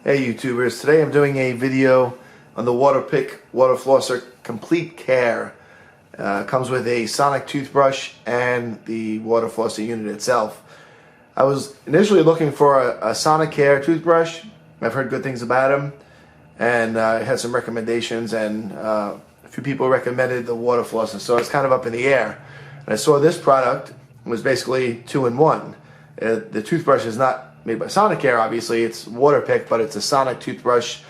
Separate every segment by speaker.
Speaker 1: Hey YouTubers, today I'm doing a video on the Waterpik Water Flosser Complete Care. Comes with a sonic toothbrush and the water flosser unit itself. I was initially looking for a sonic care toothbrush. I've heard good things about them, and I had some recommendations, and a few people recommended the water flosser, so it's kind of up in the air. And I saw this product was basically 2-in-1. The toothbrush is not made by Sonicare, obviously. It's Waterpik, but it's a sonic toothbrush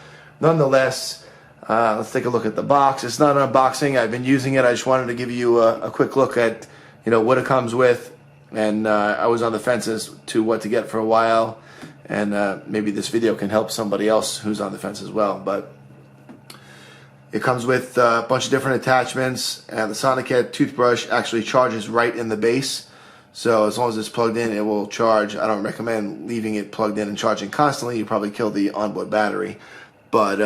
Speaker 1: nonetheless. Let's take a look at the box. It's not an unboxing. I've been using it. I just wanted to give you a quick look at what it comes with, and I was on the fence as to what to get for a while, and maybe this video can help somebody else who's on the fence as well. But it comes with a bunch of different attachments, and the Sonicare toothbrush actually charges right in the base. So as long as it's plugged in, it will charge. I don't recommend leaving it plugged in and charging constantly. You probably kill the onboard battery. But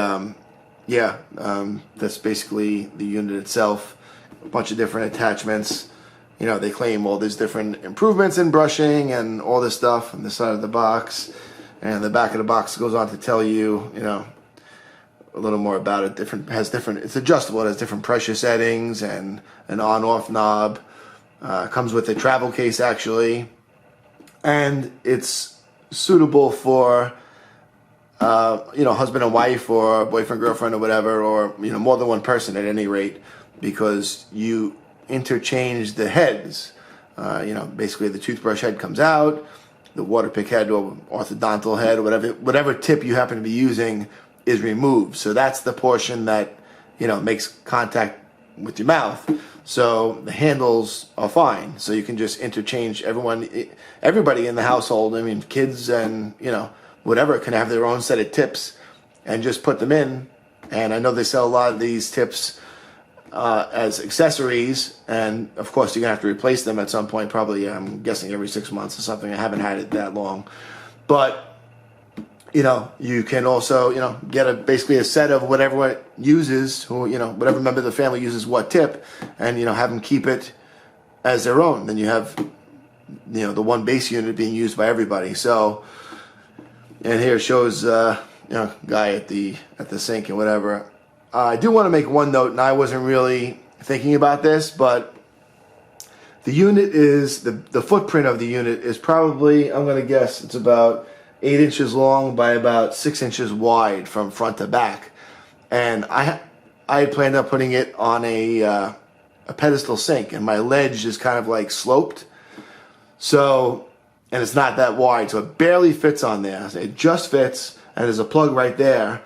Speaker 1: that's basically the unit itself. A bunch of different attachments. They claim all these different improvements in brushing and all this stuff on the side of the box. And the back of the box goes on to tell you, a little more about it. It's adjustable. It has different pressure settings and an on-off knob. Comes with a travel case actually, and it's suitable for husband and wife, or boyfriend, girlfriend, or whatever, or more than one person at any rate, because you interchange the heads. Basically the toothbrush head comes out, the Waterpik head or orthodontal head or whatever tip you happen to be using is removed. So that's the portion that makes contact with your mouth. So the handles are fine. So you can just interchange everybody in the household. I mean, kids and whatever can have their own set of tips and just put them in. And I know they sell a lot of these tips as accessories, and of course you're gonna have to replace them at some point. Probably, I'm guessing every 6 months or something. I haven't had it that long, but you can also, get basically a set of whatever it uses, whatever member of the family uses what tip, and, have them keep it as their own. Then you have, the one base unit being used by everybody. So, and here it shows, guy at the sink and whatever. I do want to make one note, and I wasn't really thinking about this, but the unit is, the footprint of the unit is probably, I'm going to guess, it's about 8 inches long by about 6 inches wide from front to back. And I had planned on putting it on a pedestal sink, and my ledge is kind of like sloped. So, and it's not that wide, so it barely fits on there. It just fits, and there's a plug right there.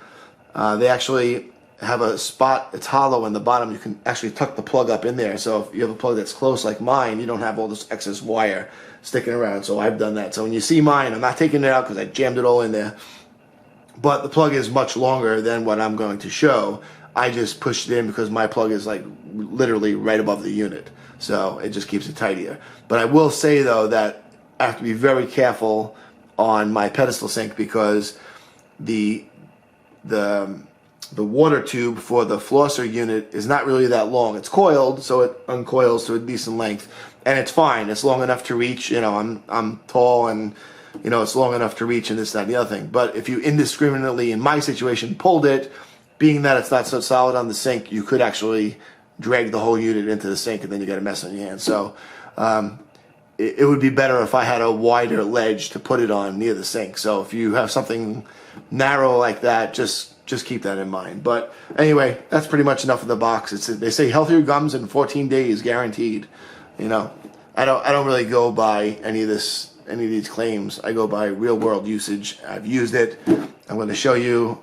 Speaker 1: They actually have a spot, it's hollow in the bottom. You can actually tuck the plug up in there. So if you have a plug that's close like mine, you don't have all this excess wire sticking around. So I've done that. So when you see mine, I'm not taking it out because I jammed it all in there. But the plug is much longer than what I'm going to show. I just pushed it in because my plug is like literally right above the unit. So it just keeps it tighter. But I will say though that I have to be very careful on my pedestal sink, because the water tube for the flosser unit is not really that long. It's coiled, so it uncoils to a decent length, and it's fine. It's long enough to reach. I'm tall, and it's long enough to reach, and this, that, and the other thing. But if you indiscriminately, in my situation, pulled it, being that it's not so solid on the sink, you could actually drag the whole unit into the sink, and then you got a mess on your hands. So it would be better if I had a wider ledge to put it on near the sink. So if you have something narrow like that, just keep that in mind. But anyway, that's pretty much enough of the box. They say healthier gums in 14 days guaranteed. I don't really go by any of these claims. I go by real world usage. I've used it. I'm going to show you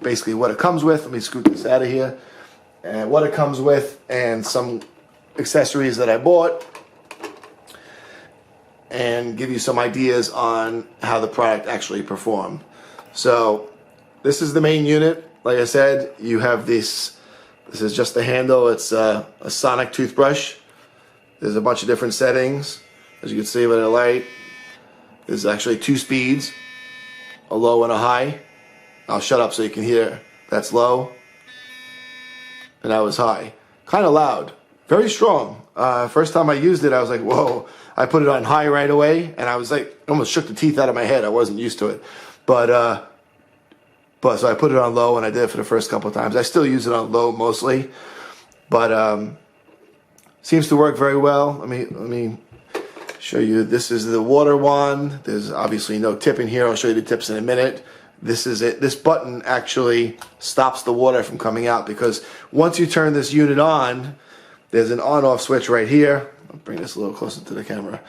Speaker 1: basically what it comes with. Let me scoot this out of here. And what it comes with, and some accessories that I bought, and give you some ideas on how the product actually performed. So this is the main unit. Like I said, you have this is just the handle. It's a sonic toothbrush. There's a bunch of different settings, as you can see with the light. There's actually 2 speeds, a low and a high. I'll shut up so you can hear. That's low, and that was high. Kind of loud, very strong. First time I used it, I was like, whoa. I put it on high right away, and I was like, almost shook the teeth out of my head. I wasn't used to it. But But so I put it on low, and I did it for the first couple of times. I still use it on low mostly, but seems to work very well. Let me show you. This is the water wand. There's obviously no tip in here. I'll show you the tips in a minute. This is it. This button actually stops the water from coming out, because once you turn this unit on, there's an on-off switch right here. I'll bring this a little closer to the camera.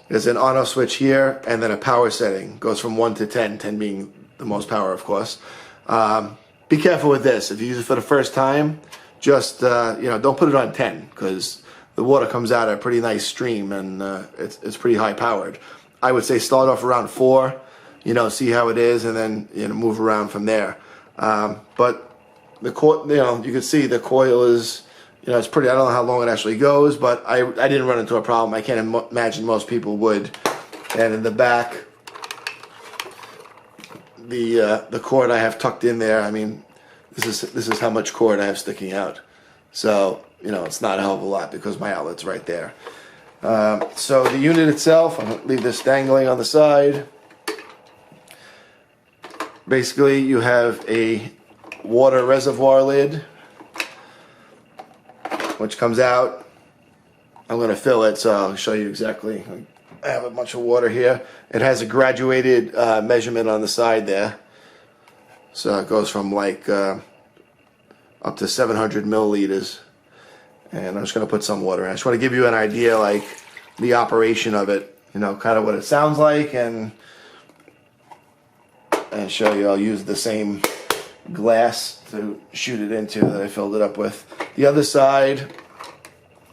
Speaker 1: There's an on-off switch here, and then a power setting. Goes from 1 to 10, 10 being the most power, of course. Be careful with this. If you use it for the first time, just don't put it on 10, because the water comes out at a pretty nice stream, and it's pretty high powered. I would say start off around 4, see how it is, and then move around from there. But the coil, you can see the coil is, it's pretty. I don't know how long it actually goes, but I didn't run into a problem. I can't imagine most people would. And in the back, the cord I have tucked in there. I mean, this is how much cord I have sticking out. So it's not a hell of a lot, because my outlet's right there. So the unit itself, I'm gonna leave this dangling on the side. Basically, you have a water reservoir lid, which comes out. I'm going to fill it, so I'll show you exactly. I have a bunch of water here. It has a graduated measurement on the side there. So it goes from like up to 700 milliliters. And I'm just going to put some water in. I just want to give you an idea, like the operation of it, kind of what it sounds like, and show you. I'll use the same glass to shoot it into that I filled it up with. The other side,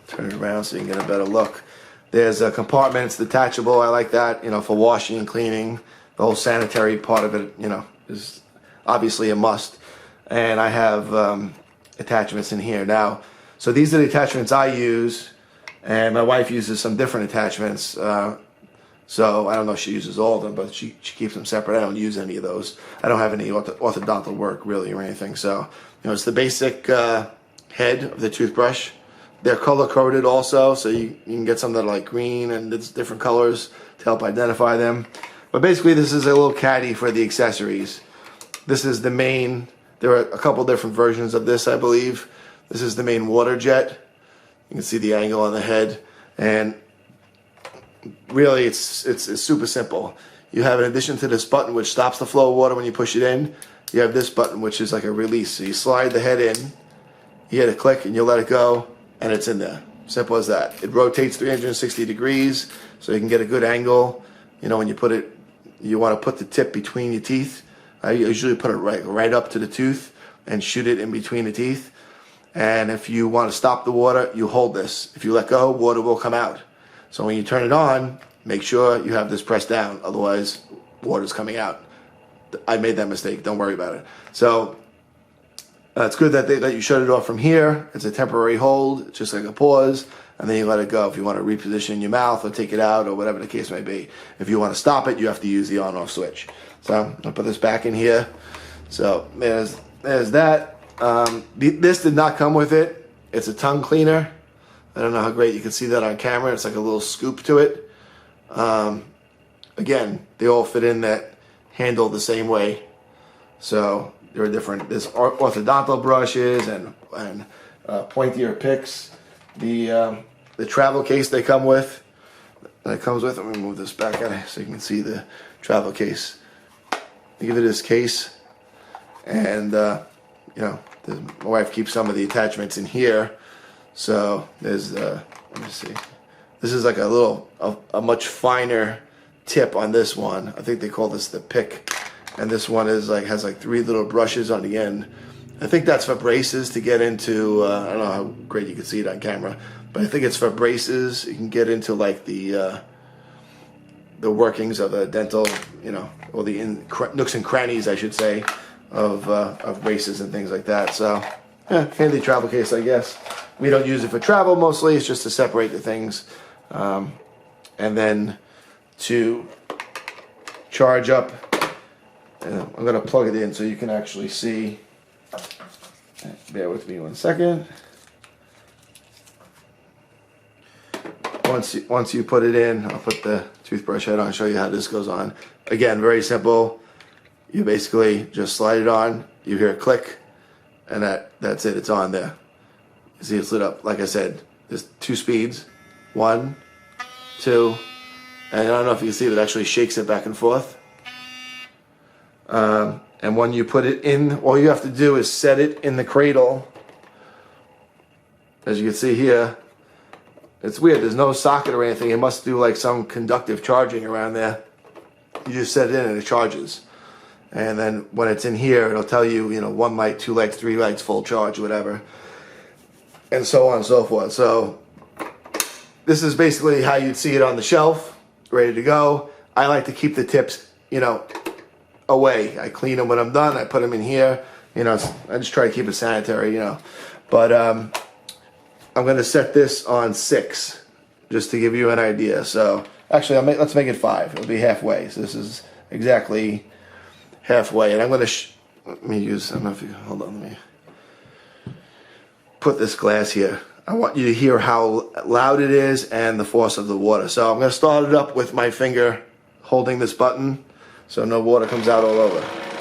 Speaker 1: turn it around so you can get a better look. There's a compartment. It's detachable. I like that, for washing and cleaning. The whole sanitary part of it, is obviously a must. And I have attachments in here now. So these are the attachments I use, and my wife uses some different attachments. So I don't know if she uses all of them, but she keeps them separate. I don't use any of those. I don't have any orthodontal work really or anything. So it's the basic head of the toothbrush. They're color coded also, so you can get some that are like green and it's different colors to help identify them. But basically, this is a little caddy for the accessories. This is the main. There are a couple different versions of this, I believe. This is the main water jet. You can see the angle on the head, and really, it's super simple. You have, in addition to this button which stops the flow of water when you push it in, you have this button which is like a release. So you slide the head in, you hit a click, and you let it go, and it's in there. Simple as that. It rotates 360 degrees, so you can get a good angle. When you put it, you want to put the tip between your teeth. I usually put it right up to the tooth and shoot it in between the teeth. And if you want to stop the water, you hold this. If you let go, water will come out. So when you turn it on, make sure you have this pressed down. Otherwise, water's coming out. I made that mistake. Don't worry about it. So it's good that they let you shut it off from here. It's a temporary hold. It's just like a pause. And then you let it go if you want to reposition your mouth or take it out or whatever the case may be. If you want to stop it, you have to use the on-off switch. So I'll put this back in here. So there's that. This did not come with it. It's a tongue cleaner. I don't know how great you can see that on camera. It's like a little scoop to it. Again, they all fit in that handle the same way. So there are different. There's orthodontal brushes and pointier picks. The travel case they come with. That comes with. Let me move this back out so you can see the travel case. They give it this case, and my wife keeps some of the attachments in here. So there's let me see. This is like a much finer tip on this one. I think they call this the pick, and this one has 3 little brushes on the end. I think that's for braces to get into. I don't know how great you can see it on camera, but I think it's for braces. You can get into like the workings of a dental, or the nooks and crannies, I should say, of braces and things like that. So, handy travel case, I guess. We don't use it for travel mostly. It's just to separate the things, and then to charge up. I'm going to plug it in so you can actually see. Bear with me 1 second. Once you put it in, I'll put the toothbrush head on, show you how this goes on. Again, very simple. you basically just slide it on, you hear a click, and that's it, it's on there. You see it's lit up. Like I said, there's 2 speeds, 1, 2, and I don't know if you can see it actually shakes it back and forth. And when you put it in, all you have to do is set it in the cradle. As you can see here, it's weird, there's no socket or anything. It must do like some conductive charging around there. You just set it in and it charges. And then when it's in here, it'll tell you, 1 light, 2 lights, 3 lights, full charge, whatever. And so on and so forth. So this is basically how you'd see it on the shelf, ready to go. I like to keep the tips, away. I clean them when I'm done. I put them in here. I just try to keep it sanitary, But I'm going to set this on 6, just to give you an idea. So actually, let's make it 5. It'll be halfway. So this is exactly halfway. And I'm going to let me use. I don't know if you hold on. Let me put this glass here. I want you to hear how loud it is and the force of the water. So I'm going to start it up with my finger holding this button, so no water comes out all over.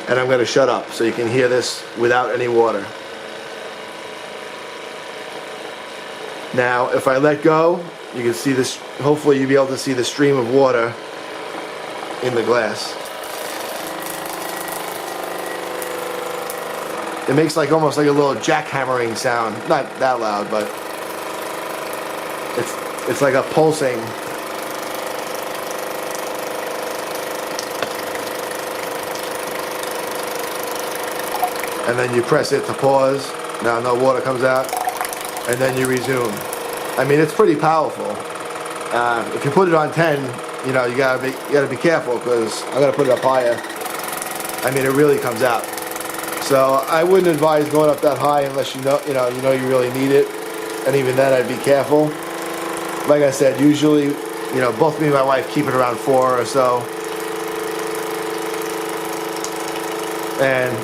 Speaker 1: And I'm going to shut up so you can hear this without any water. Now, if I let go, you can see this, hopefully you'll be able to see the stream of water in the glass. It makes almost like a little jackhammering sound. Not that loud, but it's like a pulsing. And then you press it to pause. Now no water comes out. And then you resume. I mean, it's pretty powerful. If you put it on 10, you gotta be careful, because I'm gonna put it up higher. I mean, it really comes out. So I wouldn't advise going up that high unless you know you really need it. And even then, I'd be careful. Like I said, usually, both me and my wife keep it around 4 or so. And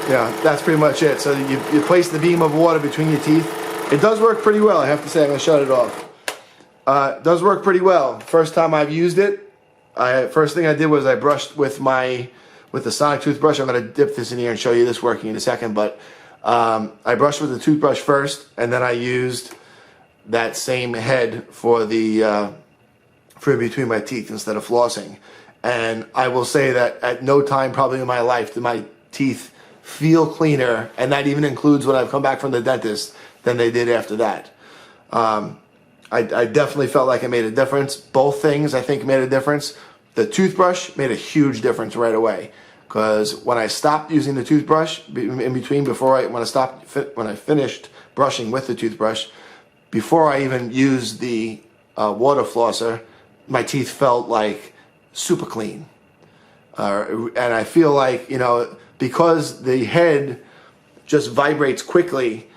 Speaker 1: that's pretty much it. So you place the beam of water between your teeth. It does work pretty well, I have to say. I'm going to shut it off. It does work pretty well. First time I've used it, first thing I did was I brushed with the sonic toothbrush. I'm going to dip this in here and show you this working in a second. But I brushed with the toothbrush first, and then I used that same head for between my teeth instead of flossing. And I will say that at no time probably in my life did my teeth feel cleaner, and that even includes when I've come back from the dentist, than they did after that. I definitely felt like it made a difference. Both things I think made a difference. The toothbrush made a huge difference right away, because when I stopped using the toothbrush in between, when I finished brushing with the toothbrush, before I even used the water flosser, my teeth felt like super clean. And I feel like, because the head just vibrates quickly,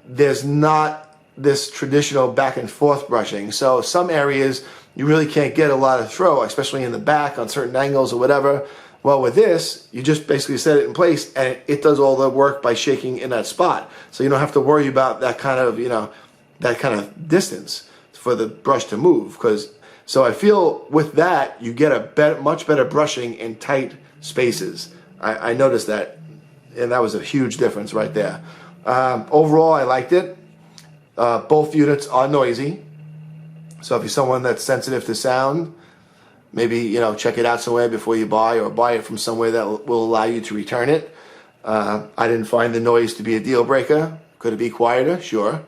Speaker 1: there's not this traditional back and forth brushing. So some areas you really can't get a lot of throw, especially in the back on certain angles or whatever. Well, with this, you just basically set it in place, and it does all the work by shaking in that spot. So you don't have to worry about that kind of distance for the brush to move. So I feel with that, you get a much better brushing in tight spaces. I noticed that, and that was a huge difference right there. Overall, I liked it. Both units are noisy. So if you're someone that's sensitive to sound, maybe, check it out somewhere before you buy, or buy it from somewhere that will allow you to return it. I didn't find the noise to be a deal breaker. Could it be quieter? Sure.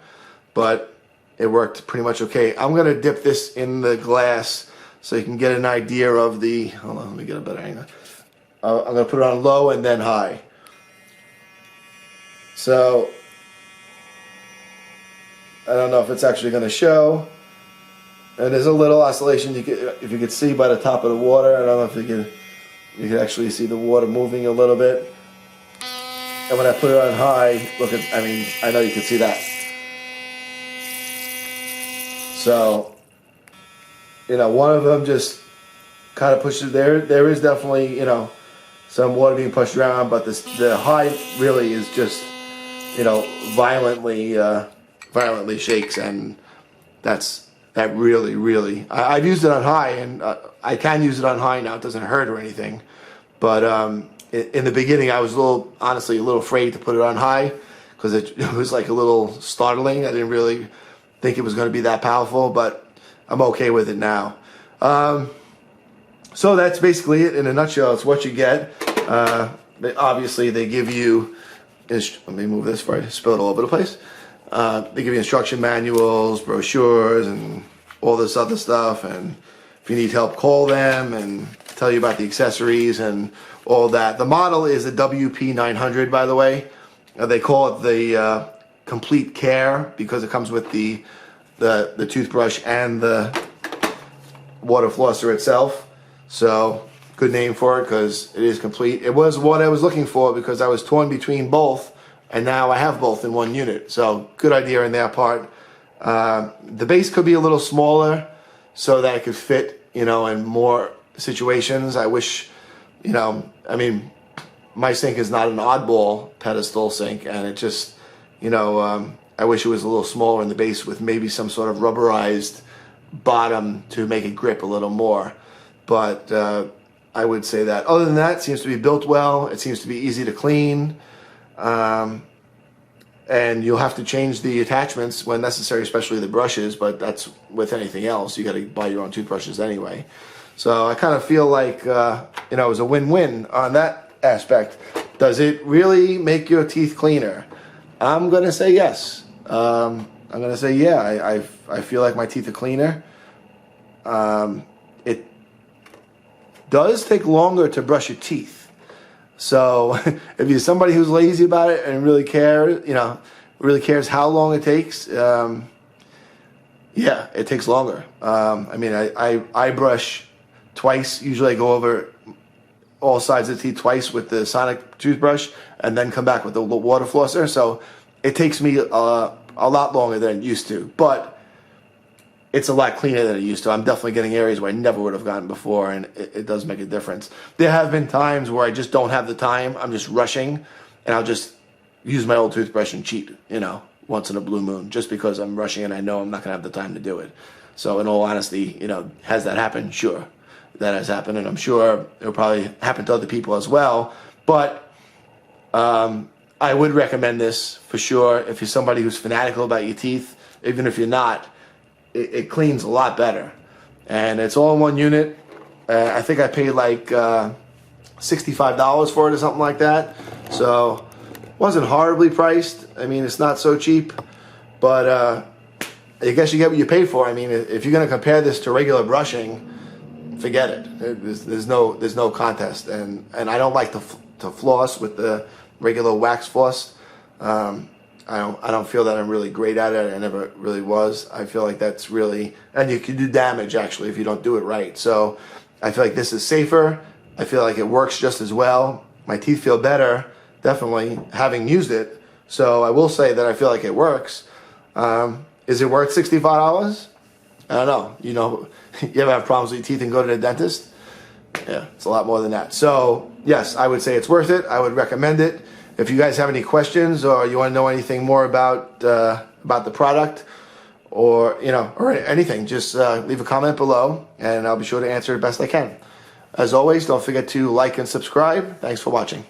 Speaker 1: But it worked pretty much okay. I'm going to dip this in the glass so you can get an idea of hold on, let me get a better angle. I'm going to put it on low and then high. So I don't know if it's actually going to show. And there's a little oscillation if you could see by the top of the water. I don't know if you can actually see the water moving a little bit. And when I put it on high, I know you can see that. So, one of them just kind of pushes there. There is definitely, some water being pushed around, but the high really is just, violently shakes, and that really, I've used it on high, and I can use it on high now. It doesn't hurt or anything, but in the beginning, I was honestly a little afraid to put it on high because it was like a little startling. I didn't really think it was going to be that powerful, but I'm okay with it now. So that's basically it in a nutshell. It's what you get. Obviously, they give you, let me move this before I spill it all over the place. They give you instruction manuals, brochures, and all this other stuff. And if you need help, call them and tell you about the accessories and all that. The model is the WP-900, by the way. They call it the Complete Care because it comes with the toothbrush and the water flosser itself. So good name for it because it is complete. It was what I was looking for because I was torn between both, and now I have both in one unit. So good idea in their part. The base could be a little smaller so that it could fit, you know, in more situations. I wish, you know, I mean, my sink is not an oddball pedestal sink, and it just, you know, I wish it was a little smaller in the base with maybe some sort of rubberized bottom to make it grip a little more. But I would say that. Other than that, it seems to be built well. It seems to be easy to clean. And you'll have to change the attachments when necessary, especially the brushes, but that's with anything else. You got to buy your own toothbrushes anyway. So I kind of feel like, you know, it was a win-win on that aspect. Does it really make your teeth cleaner? I'm going to say yes. I'm going to say, yeah, I feel like my teeth are cleaner. It does take longer to brush your teeth. So if you're somebody who's lazy about it and really cares, you know, really cares how long it takes, yeah, it takes longer. I mean, I brush twice. Usually I go over all sides of the teeth twice with the sonic toothbrush and then come back with the water flosser. So it takes me a lot longer than it used to, but it's a lot cleaner than it used to. I'm definitely getting areas where I never would have gotten before, and it does make a difference. There have been times where I just don't have the time. I'm just rushing, and I'll just use my old toothbrush and cheat, you know, once in a blue moon, just because I'm rushing and I know I'm not going to have the time to do it. So in all honesty, you know, has that happened? Sure, that has happened, and I'm sure it'll probably happen to other people as well. But I would recommend this for sure if you're somebody who's fanatical about your teeth. Even if you're not, it cleans a lot better, and it's all in one unit. I think I paid like $65 for it or something like that, so it wasn't horribly priced. I mean, it's not so cheap, but I guess you get what you pay for. I mean, if you're going to compare this to regular brushing, forget it. There's no contest, and I don't like to floss with the regular wax floss. I don't feel that I'm really great at it. I never really was. I feel like that's really, and you can do damage actually if you don't do it right. So I feel like this is safer. I feel like it works just as well. My teeth feel better, definitely, having used it. So I will say that I feel like it works. Is it worth $65? I don't know. You know, you ever have problems with your teeth and go to the dentist? Yeah, it's a lot more than that. So yes, I would say it's worth it. I would recommend it. If you guys have any questions or you want to know anything more about the product, or you know, or anything, just leave a comment below, and I'll be sure to answer it best I can. As always, don't forget to like and subscribe. Thanks for watching.